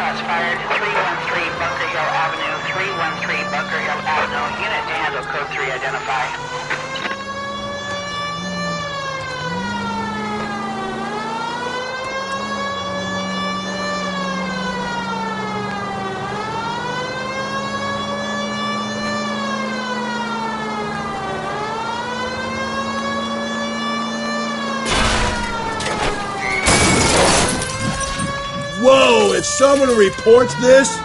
Shots fired. 313 Bunker Hill Avenue. 313 Bunker Hill Avenue. Unit to handle code 3 identify. Whoa, if someone reports this...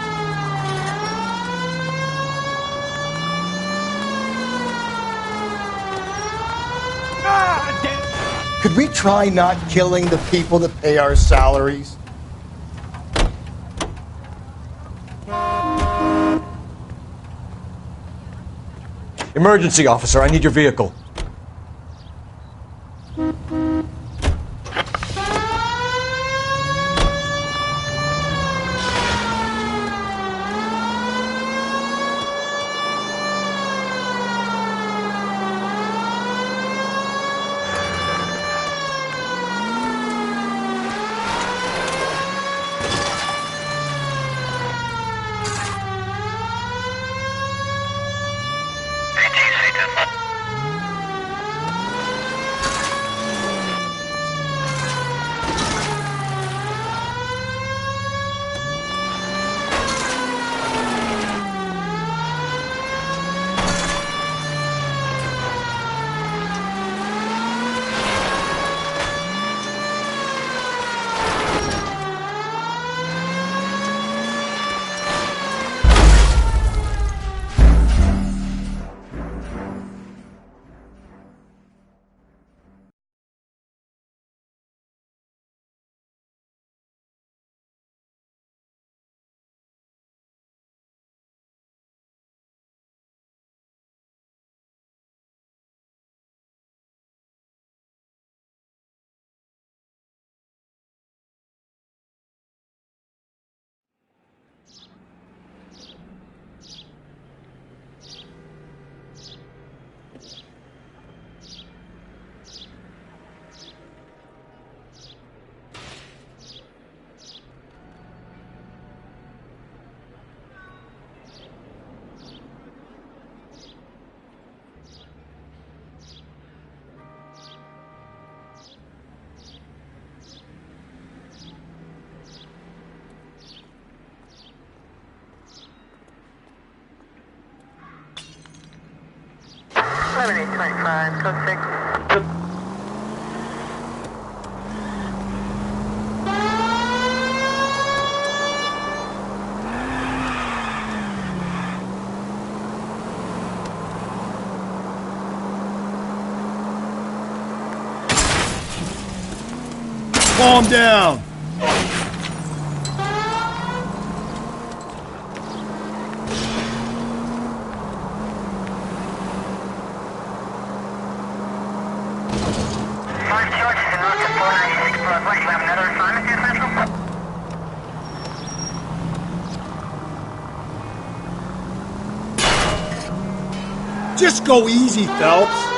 Could we try not killing the people that pay our salaries? Emergency officer, I need your vehicle. Code 6. Calm down! Just go easy, Phelps.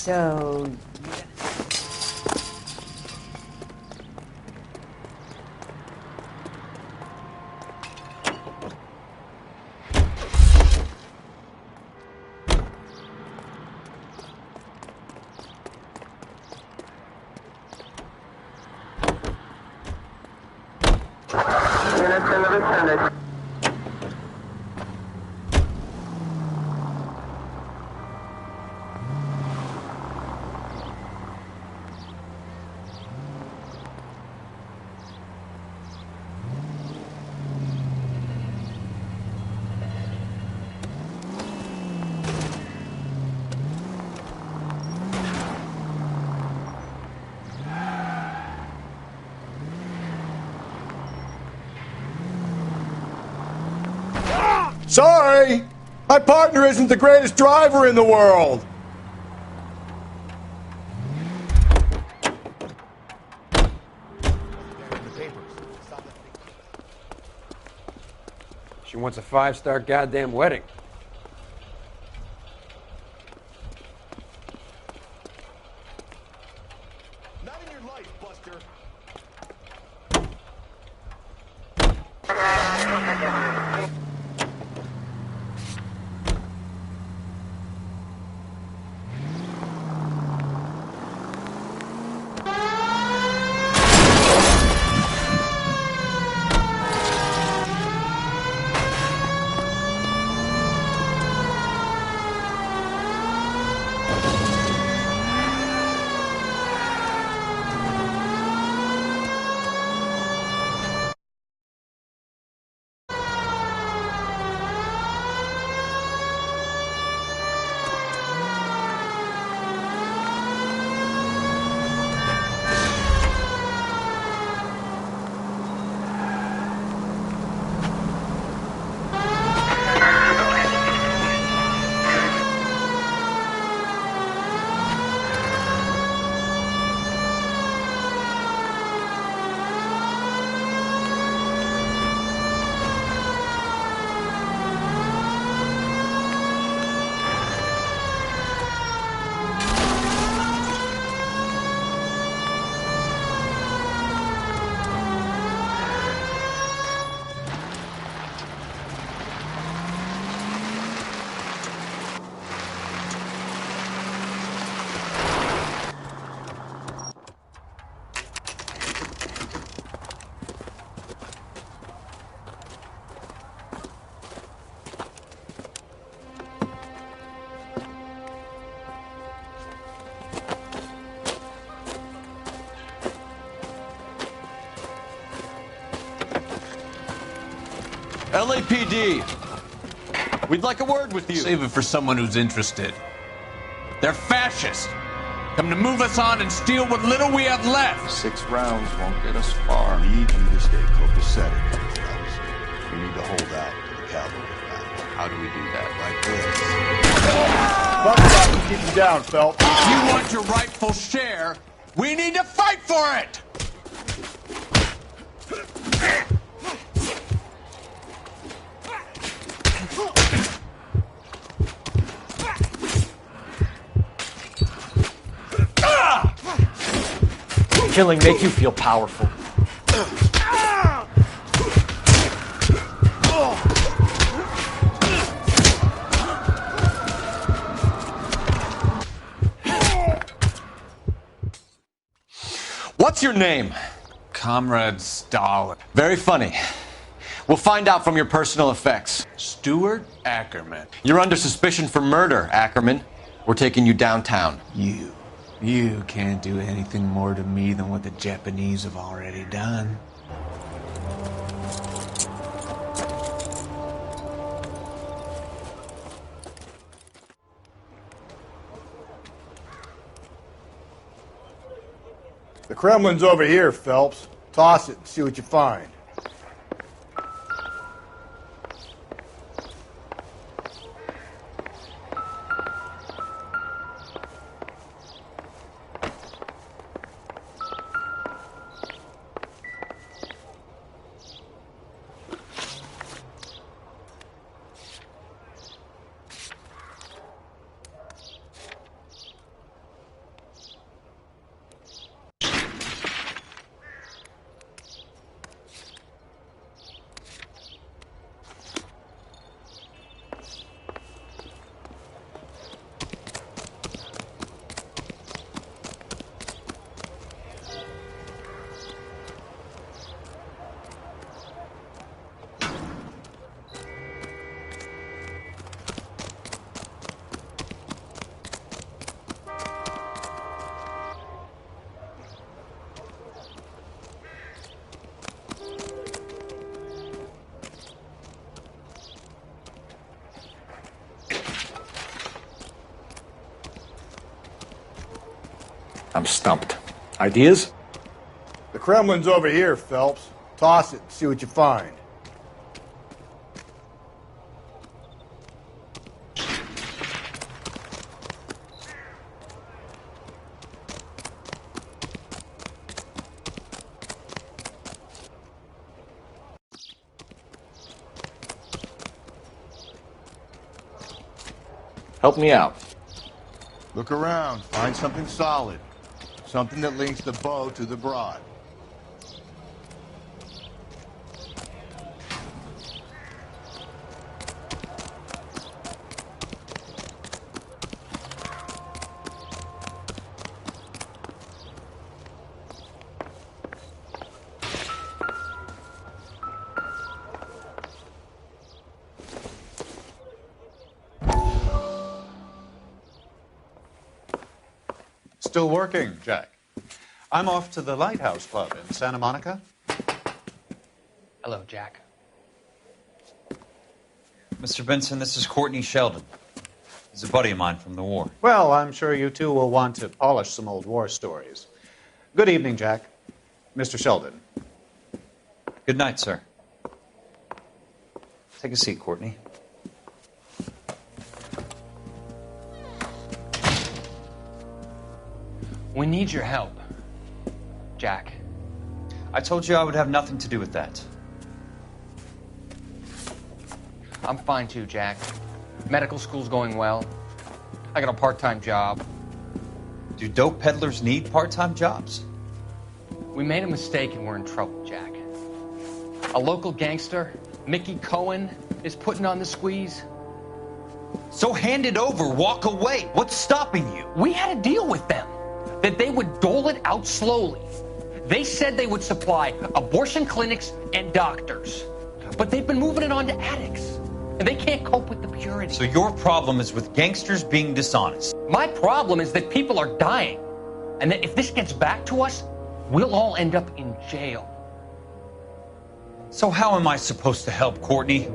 So... Units in the vicinity. Sorry! My partner isn't the greatest driver in the world! She wants a 5-star goddamn wedding. Not in your life, Buster! LAPD, we'd like a word with you. Save it for someone who's interested. They're fascists. Come to move us on and steal what little we have left. 6 rounds won't get us far. We need you to stay copacetic, fellas. We need to hold out to the cavalry battle. How do we do that? Like this. Buck up and keep him down, Phelps. If you want your rightful share, we need to fight for it! Killing make you feel powerful. What's your name? Comrade Stalin. Very funny. We'll find out from your personal effects. Stuart Ackerman. You're under suspicion for murder, Ackerman. We're taking you downtown. You can't do anything more to me than what the Japanese have already done. The Kremlin's over here, Phelps. Toss it and see what you find. I'm stumped. Ideas? The Kremlin's over here, Phelps. Toss it, see what you find. Help me out. Look around. Find something solid. Something that links the bow to the broad. Still working, Jack. I'm off to the Lighthouse Club in Santa Monica. Hello, Jack. Mr. Benson, this is Courtney Sheldon. He's a buddy of mine from the war. Well, I'm sure you two will want to polish some old war stories. Good evening, Jack. Mr. Sheldon. Good night, sir. Take a seat, Courtney. We need your help, Jack. I told you I would have nothing to do with that. I'm fine too, Jack. Medical school's going well. I got a part-time job. Do dope peddlers need part-time jobs? We made a mistake and we're in trouble, Jack. A local gangster, Mickey Cohen, is putting on the squeeze. So hand it over, walk away. What's stopping you? We had a deal with them that they would dole it out slowly. They said they would supply abortion clinics and doctors, but they've been moving it on to addicts, and they can't cope with the purity. So your problem is with gangsters being dishonest? My problem is that people are dying, and that if this gets back to us, we'll all end up in jail. So how am I supposed to help, Courtney?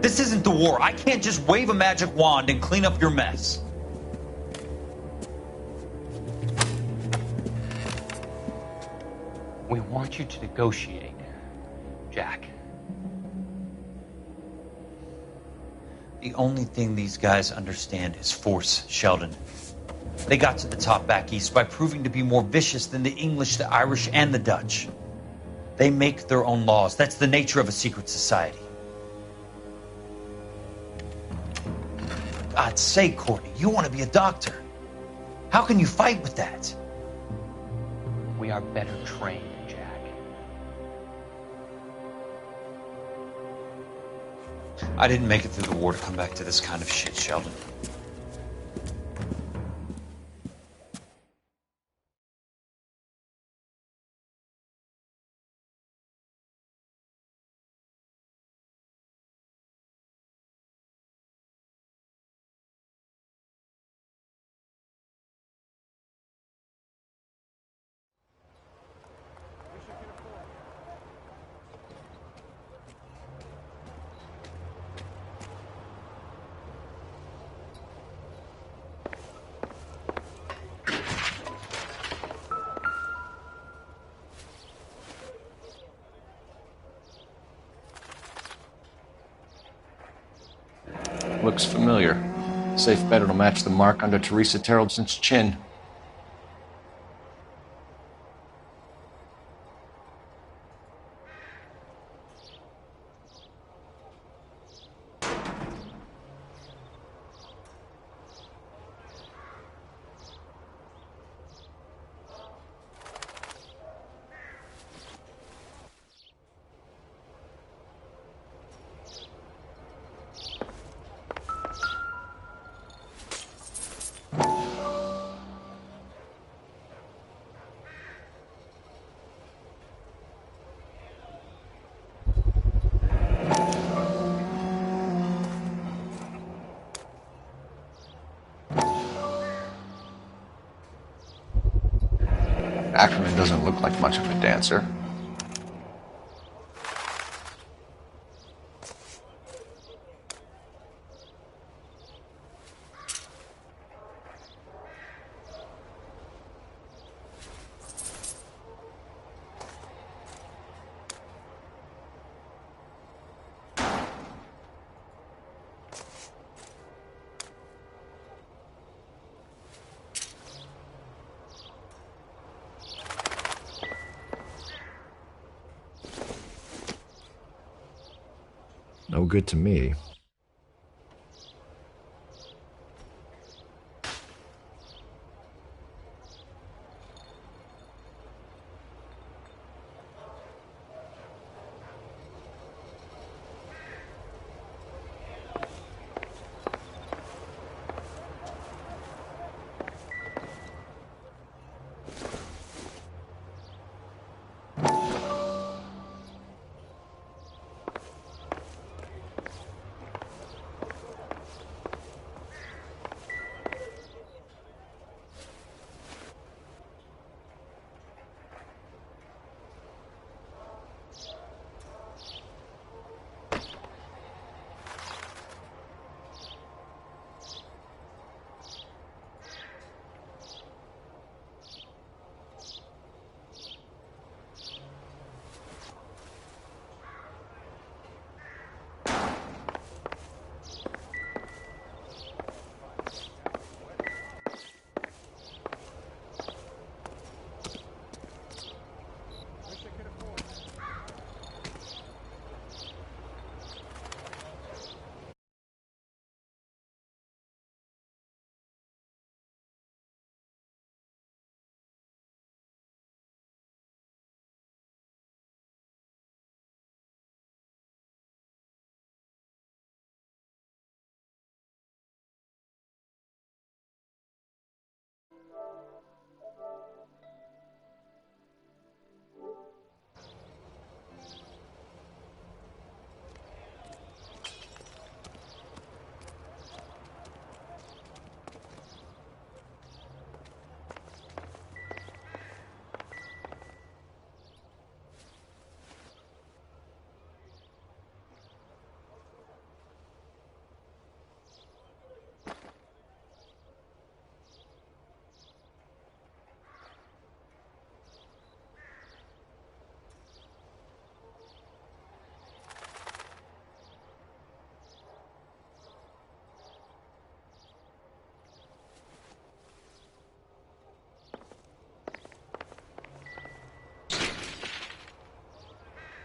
This isn't the war. I can't just wave a magic wand and clean up your mess. We want you to negotiate, Jack. The only thing these guys understand is force, Sheldon. They got to the top back east by proving to be more vicious than the English, the Irish, and the Dutch. They make their own laws. That's the nature of a secret society. God's sake, Courtney, you want to be a doctor. How can you fight with that? We are better trained, Jack. I didn't make it through the war to come back to this kind of shit, Sheldon. Looks familiar. Safe bet it'll match the mark under Teresa Terreldson's chin. Ackerman doesn't look like much of a dancer. No good to me.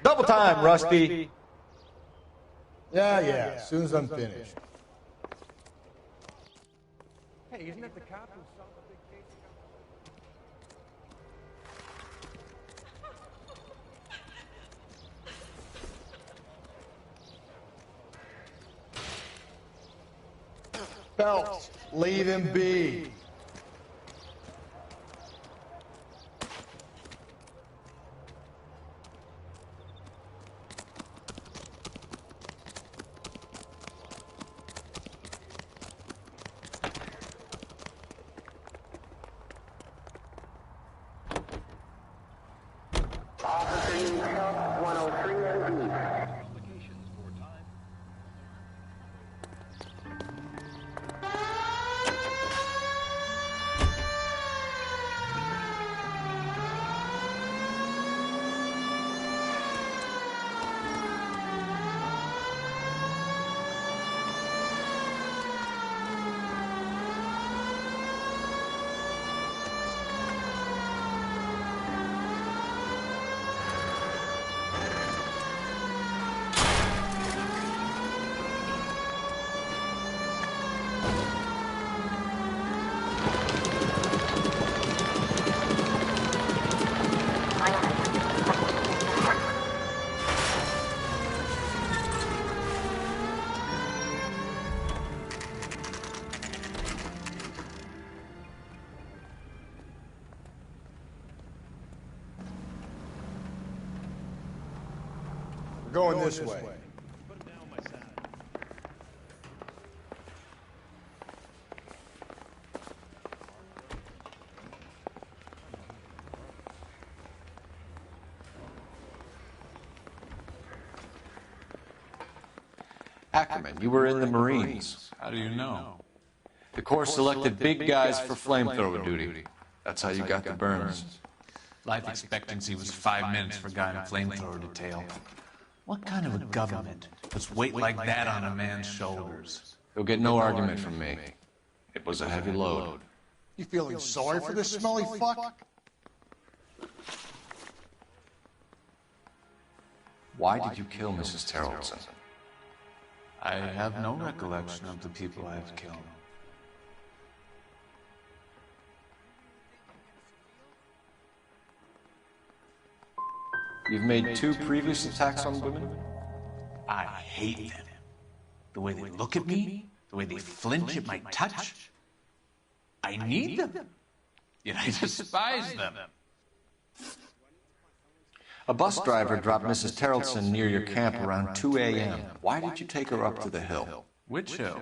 Double time, Rusty. Yeah, as soon as I'm finished. Hey, isn't it the cop who solved the big case? Phelps, leave him be. Going this way. Ackerman, you were in the Marines. How do you know? The Corps selected big guys for flamethrower duty. That's how you got the burns. Life expectancy was 5 minutes for a guy in a flamethrower detail. What kind of a government puts weight like that on a man's shoulders? You'll get no argument from me. It was a heavy load. You feeling sorry for this smelly fuck? Why did you kill Mrs. Terrellson? I have no recollection of the people I have killed. You've made 2 previous attacks on women? I hate them. The way they look at me, the way they flinch at my touch. I need them, yet I despise them. A bus driver dropped Mrs. Terrelson near your camp around 2 a.m. Why did you take her up to the hill? Which hill?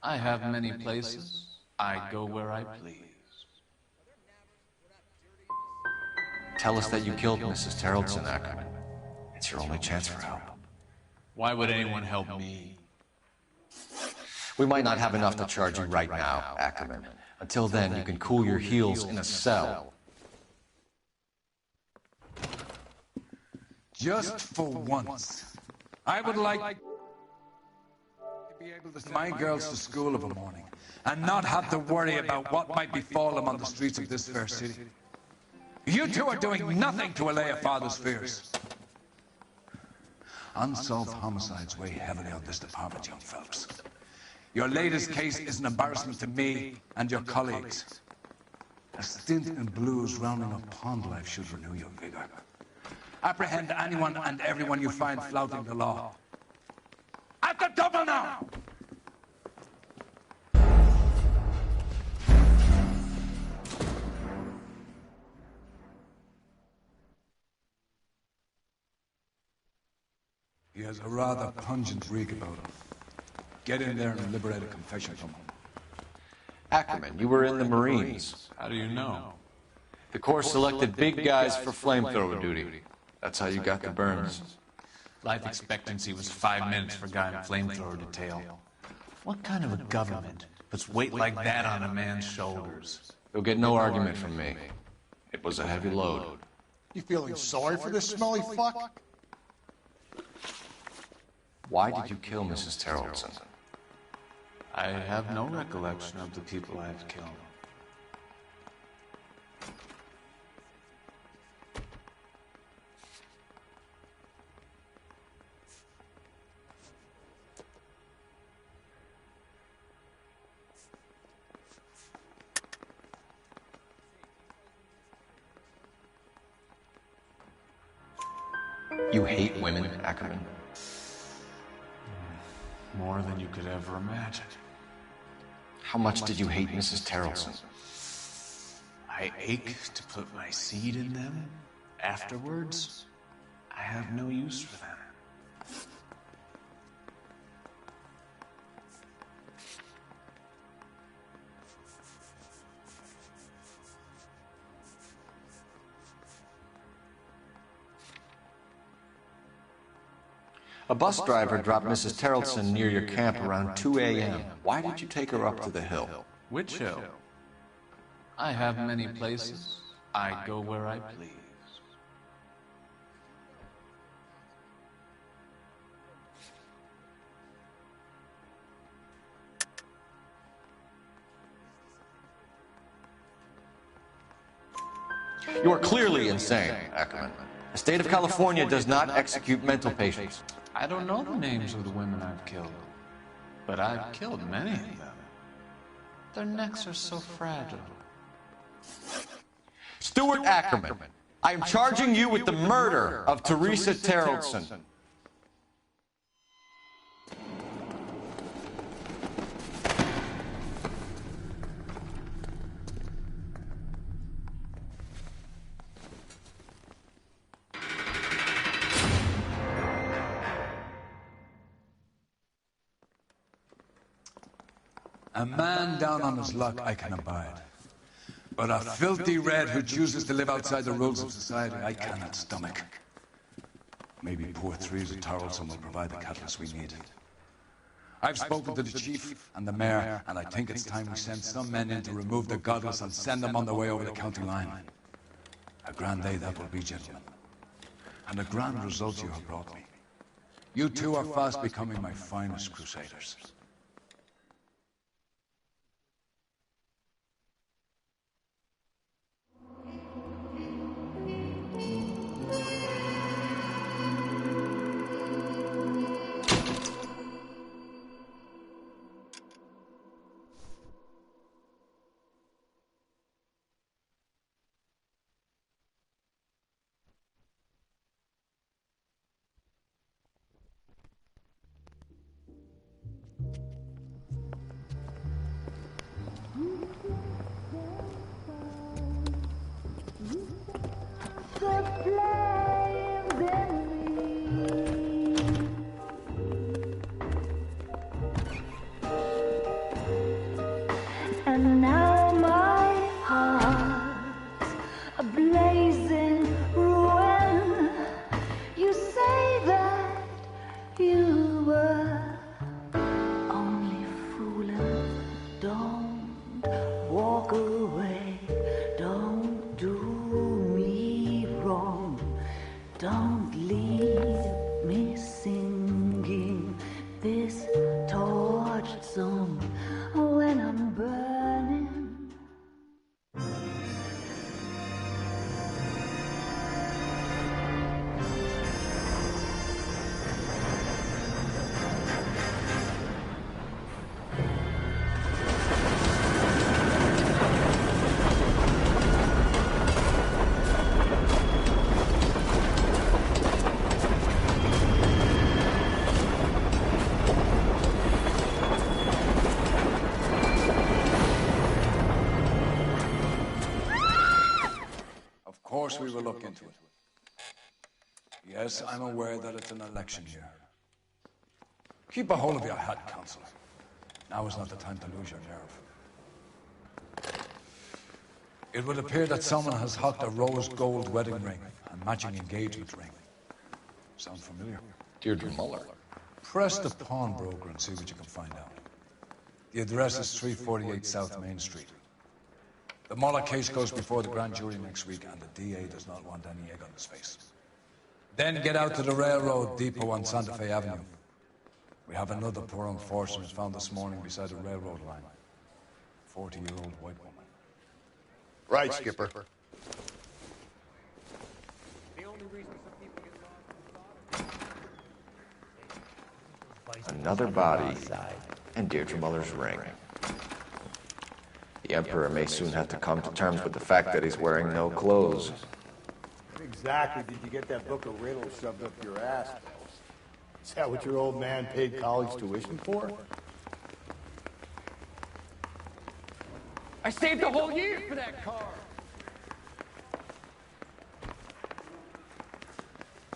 I have many places. I go where I please. Tell us that you killed Mrs. Terrelson, Ackerman. It's your only chance for help. Why would anyone help me? We might not have enough to charge you right now, Ackerman. Until then, you can cool your heels in a cell. Just for once, I would like to be able to send my girls to school of a morning and not have to worry about what might befall them on the streets of this fair city. You two are doing nothing to allay a father's fears. Unsolved homicides weigh heavily on this department, young Phelps. Your latest case is an embarrassment to me and your colleagues. A stint in blues rounding up pond life should renew your vigor. Apprehend anyone and everyone you find flouting the law. At the double now! He has a rather pungent reek about him. Get in there and liberate a confession from him. Ackerman, you were in the Marines. How do you know? The Corps selected big guys for flamethrower duty. That's how you got the burns. Life expectancy was 5 minutes for a guy in a flamethrower detail. What kind of a government puts weight like that on a man's shoulders? You'll get no argument from me. It was a heavy load. You feeling sorry for this smelly fuck? Why did you kill Mrs. Terrelson? I have no recollection of the people I have killed. You hate women, Ackerman? More than you could ever imagine. How much did you hate Mrs. Terrelson? I ache to put my seed in them. Afterwards, I have no use for them. A bus driver dropped Mrs. Terrelson near your camp around 2 a.m. Why did you take her up to the hill? Which hill? I have many places. I go where I please. You are clearly insane, Ackerman. The state of California does not execute mental patients. I don't know the names of the women I've killed, but I've killed many of them. Their necks are so fragile. Stuart Ackerman, I am charging you with the murder of Teresa Terrelson. A man down on his luck I can abide. But a filthy red who chooses to live outside the rules of society I cannot stomach. Maybe poor Teresa Terrelson will provide the catalyst we need. I've spoken to the chief and the mayor, and I think it's time we send some men in to remove the godless and send them on their way over the county line. A grand day that will be, gentlemen. And a grand result you have brought me. You two are fast becoming my finest crusaders. course, we will look into it. Yes, I'm aware that it's an election year. Keep a hold of your hat, Counselor. Now is not the time to lose your nerve. It would appear that someone has hocked a rose gold wedding ring and matching engagement ring. Sound familiar? Deirdre Muller. Press the pawnbroker and see what you can find out. The address is 348 South Main Street. The Muller case goes before the grand jury next week, and the DA does not want any egg on his face. Then get out to the railroad depot on Santa Fe Avenue. We have another poor unfortunate found this morning beside the railroad line. 40-year-old white woman. Right, Skipper. Another body, and Deirdre Muller's ring. The Emperor may soon have to come to terms with the fact that he's wearing no clothes. When exactly did you get that book of riddles shoved up your ass? Is that what your old man paid college tuition for? I saved a whole year for that car.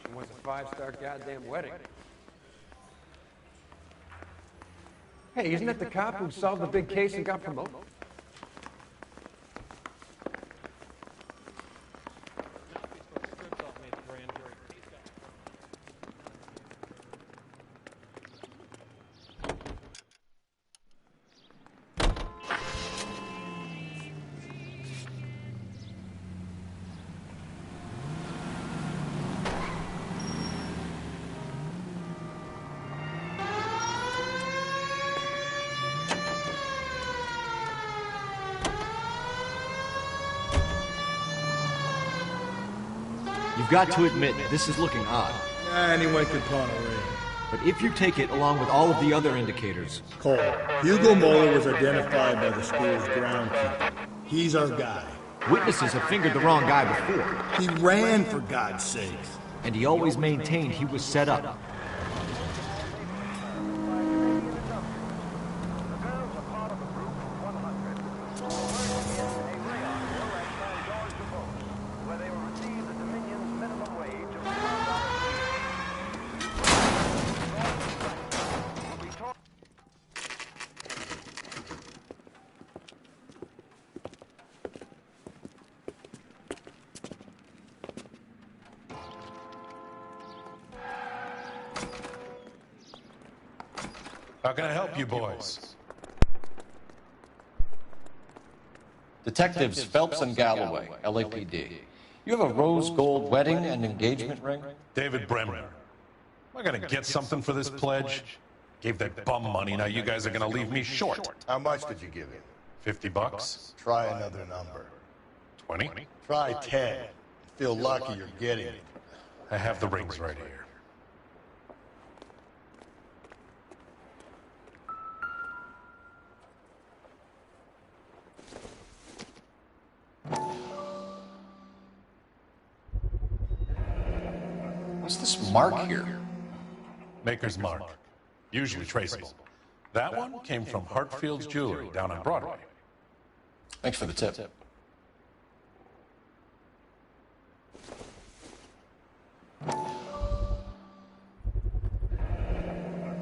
It was a 5-star goddamn wedding. Hey, isn't that the cop who solved the big case and got promoted? You've got to admit, this is looking odd. Anyone can pawn a ring. But if you take it along with all of the other indicators... Cole, Hugo Muller was identified by the school's groundkeeper. He's our guy. Witnesses have fingered the wrong guy before. He ran, for God's sakes. And he always maintained he was set up. How can I help you boys? Detectives Phelps and Galloway, LAPD. You have a rose gold wedding and engagement ring? David Bremner. Am I gonna get something for this pledge? Gave that bum money, now you guys are gonna leave me short. How much did you give him? $50? Try another number. 20? Try 10. Feel lucky you're getting it. I have the rings right here. What's this mark here? Maker's mark. Usually traceable. That one came from Hartfield's Jewelry down on Broadway. Thanks for the tip.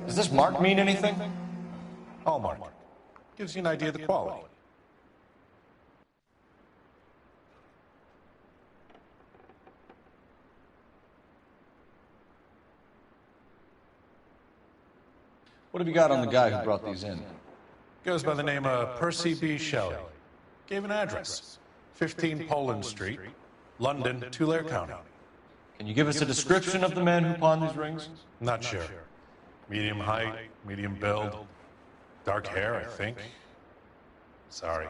Does this mark mean anything? Hallmark. Gives you an idea of the quality. What have you got on the guy who brought these in? Goes by the name of Percy B. Shelley. Gave an address. 15 Poland Street, London, Tulare County. Can you give us a description of the man who pawned these rings? Not sure. Medium height, medium build, dark hair, I think. Sorry.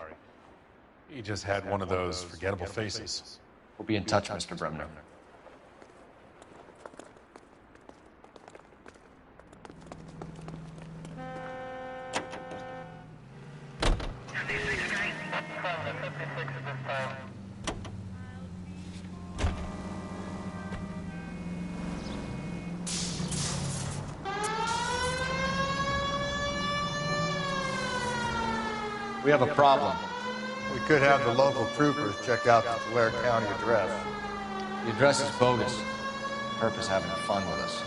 He just had one of those forgettable faces. We'll be in touch, Mr. Bremner. We have a problem. We could have the local troopers check out the Tulare County address. The address is bogus. Herp is having fun with us.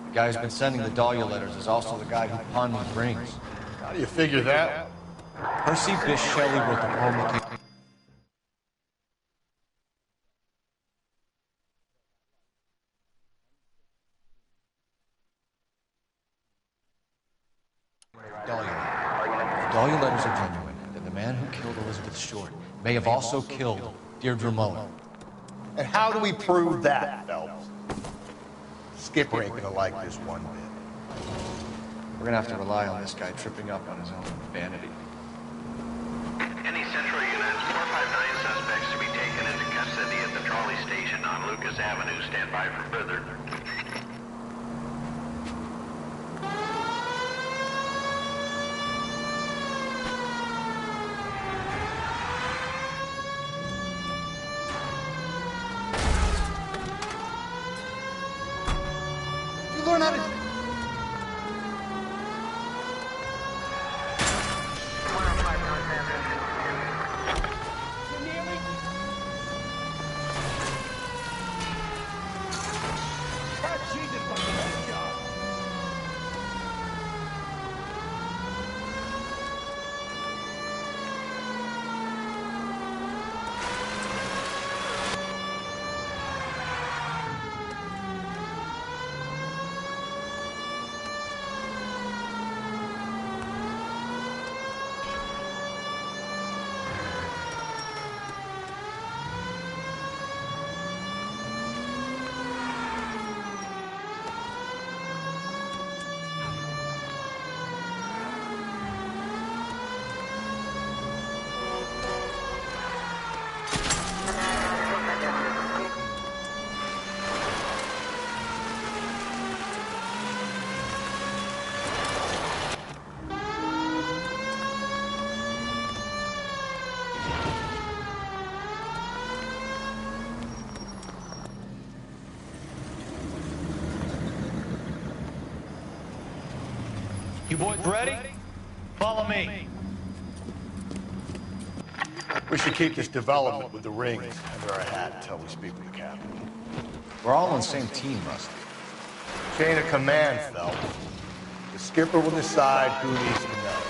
The guy who's been sending the Dahlia letters is also the guy who pawned these rings. How do you figure that? Percy Bysshe Shelley wrote the poem that came... Dahlia. The Dahlia letters are genuine, and the man who killed Elizabeth Short may have also killed Deirdre Mullen. And how do we prove that, Phelps? Skipper ain't gonna like this one bit. We're gonna have to rely on this guy tripping up on his own vanity. Any central units, 459 suspects to be taken into custody at the trolley station on Lucas Avenue. Stand by for further. You learn how to... You boys ready? Follow me. We should keep this development with the rings under our hat until we speak with the captain. We're all on the same team, Rusty. Chain of command, Phelps. The skipper will decide who needs to know.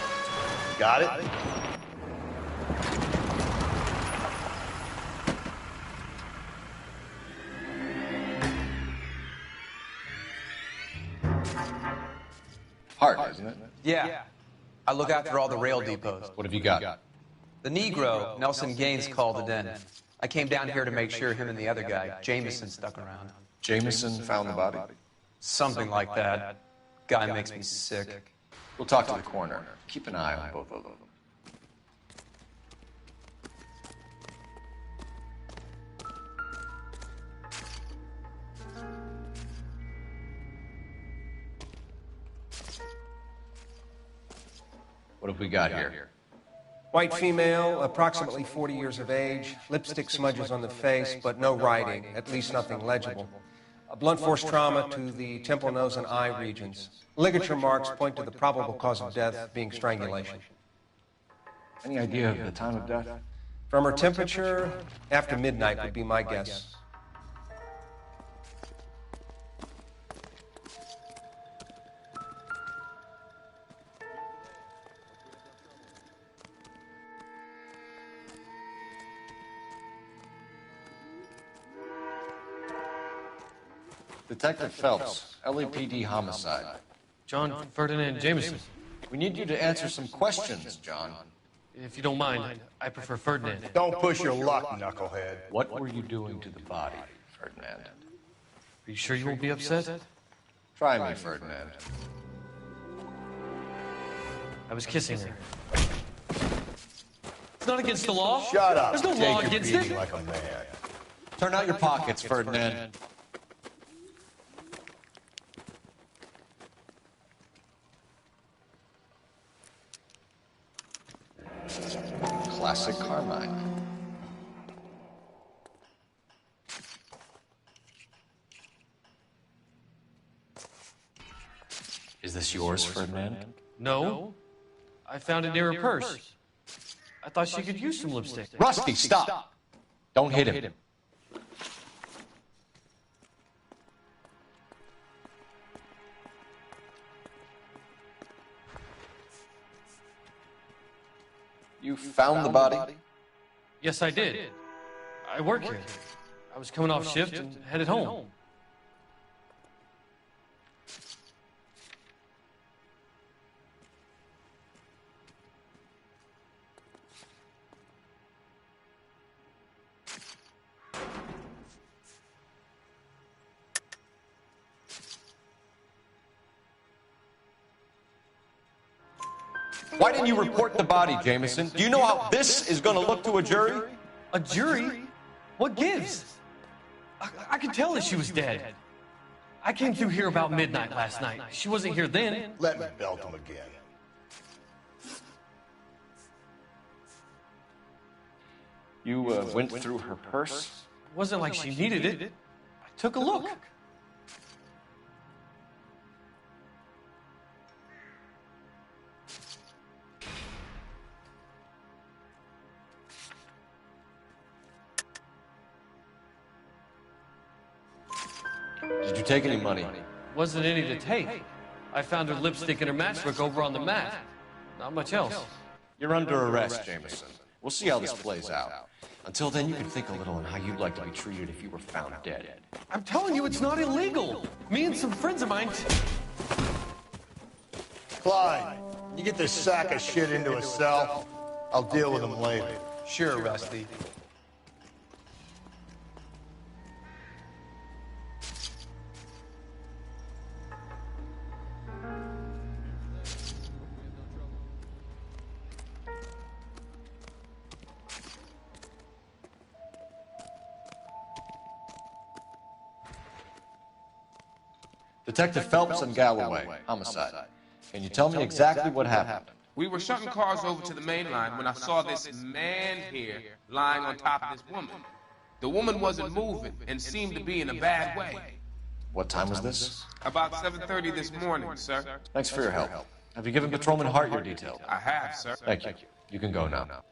Got it? Hard, isn't it? Yeah. I look after all the rail depots. What have you got? The Negro, Nelson Gaines, called it in. I came down here to make sure him and the other guy, Jameson, stuck around. Jameson found the body? Something like that. Guy makes me sick. We'll talk to the coroner. Keep an eye on both of them. What have we got here? White female, approximately 40 years of age, lipstick smudges on the face, but no writing, at least nothing legible. A blunt force trauma to the temple, nose, and eye regions. Ligature marks point to the probable cause of death being strangulation. Any idea of the time of death? From her temperature, after midnight would be my guess. Detective Phelps, LAPD homicide. John Ferdinand Jameson. We need you to answer some questions, John. If you don't mind, I prefer Ferdinand. Don't push your luck, knucklehead. What were you doing to the body, Ferdinand? Are you sure you won't be upset? Try me, Ferdinand. I was kissing her. It's not against the law. Shut up. There's no Take law your against beating it. like a man. Turn out your pockets, Ferdinand. Classic Carmine. Is this yours, Ferdinand? No. I found it near her purse. I thought she could use some lipstick. Rusty, stop! Don't hit him. You found the body? Yes, I did. I work here. I was coming off shift and headed home. Why didn't you report the body, Jameson? Do you know how this is going to look to a jury? A jury? What gives? I could tell that she was dead. I came through here about midnight last night. She wasn't here then. Let me belt him again. You went through her purse? It wasn't like she needed it. I took a look. Did you take any money? Wasn't any to take. I found her lipstick and her matchbook over on the mat. Not much else. You're under arrest, Jameson. We'll see how this plays out. Until then, you can think a little on how you'd like to be treated if you were found dead. I'm telling you, it's not illegal. Me and some friends of mine... Clyde, you get this sack of shit into a cell. I'll deal with him later. Sure, Rusty. Detective Phelps and Galloway, homicide. Can you tell me exactly what happened? We were shutting cars over to the main line when I saw this man here lying on top of this woman. The woman wasn't moving and seemed to be in a bad way. What time was this? About 7:30 this morning, sir. Thanks for your help. Have you given Patrolman Hart your details? I have, sir. Thank you. You can go now.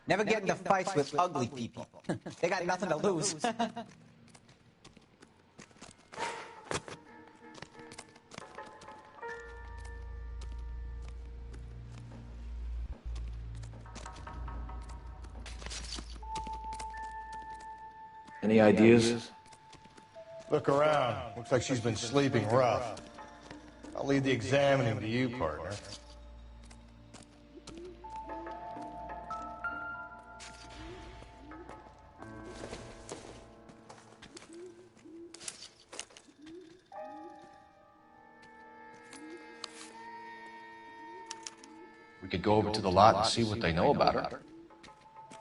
Never get into fights with ugly people. They got nothing to lose. Any ideas? Look around. Looks like she's been sleeping rough. I'll leave the examining to you, partner. We could go over to the lot and see what they know about her.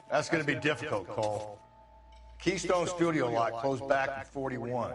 That's going to be difficult, Cole. Keystone Studio lot closed back in 41.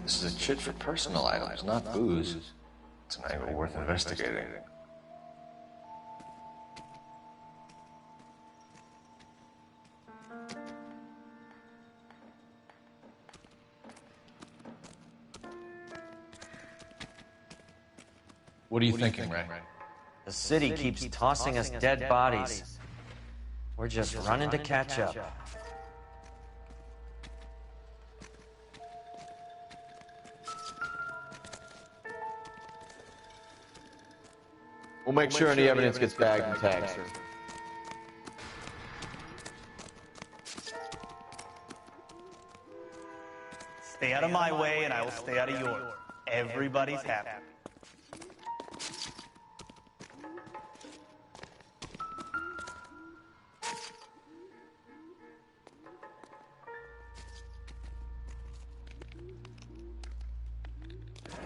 This is a chit for personal items, not booze. It's an angle worth investigating. What are you thinking, Ray? The city keeps tossing us dead bodies. We're just running to catch up. We'll make sure any evidence gets bagged and tagged, sir. Stay out of my way, and I will stay out of yours. Everybody's happy.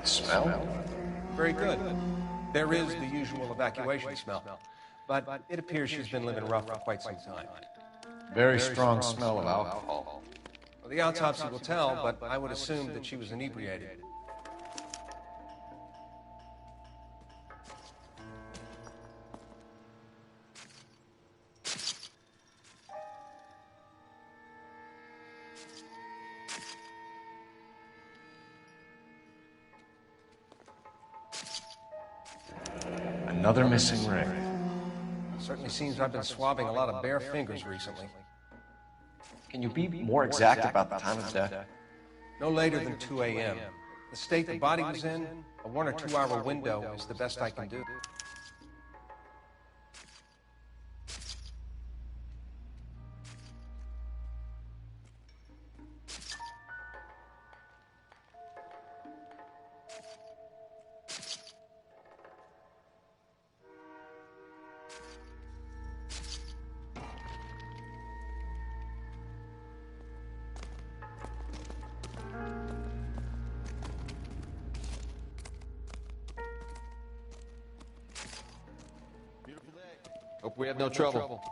Smell? Very good. There is the usual evacuation smell, but it appears she's been living rough for quite some time. Very strong smell of alcohol. Well, the autopsy will tell, but I would assume that she was inebriated. Another missing ring. Certainly seems I've been swabbing a lot of bare fingers recently. Can you be more exact about the time of death? No later than 2 a.m. The state the body was in, a 1 or 2 hour window is the best I can do. Hope we have no trouble.